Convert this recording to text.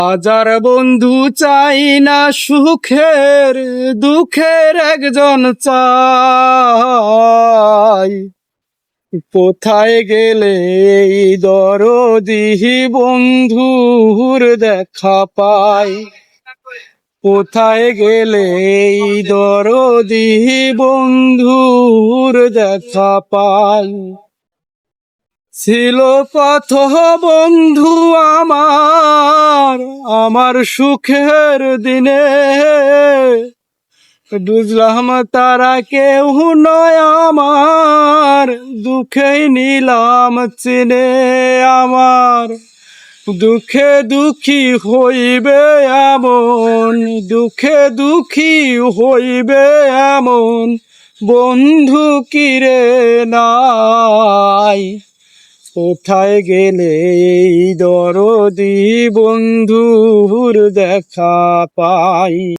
হাজার বন্ধু চাই না সুখের দুঃখের একজন চাই। কোথায় গেলে এই দরদি বন্ধুর দেখা পাই? কোথায় গেলে এই দরদি বন্ধুর দেখা পাই? ছিল পথ বন্ধু আমার সুখের দিনে, বুঝলাম তারা কেউ নয় আমার দুঃখেই নিলাম চিনে। আমার দুঃখে দুঃখী হইবে এমন, দুঃখে দুঃখী হইবে এমন বন্ধু কিরে নাই। কোথায় গেলে এই দরদি বন্ধুর দেখা পাই?